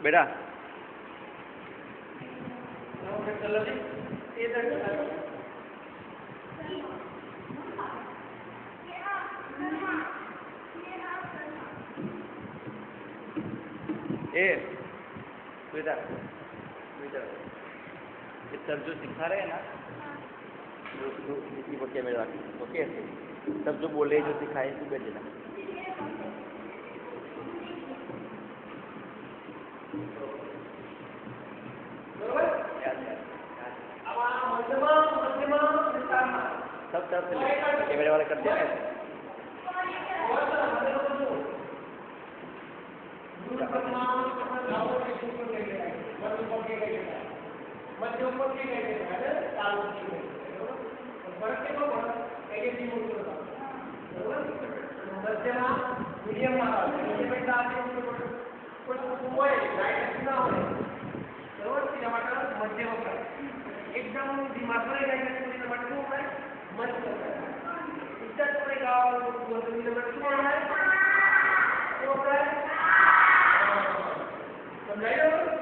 बेटा बेटा बेटा ये सब जो सिखा रहे हैं ना वो कैमरे रख ओके सब जो बोले जो सिखाए तू कर देना सब कैमरे वाले करते हैं एकदम दिमाग समझाइए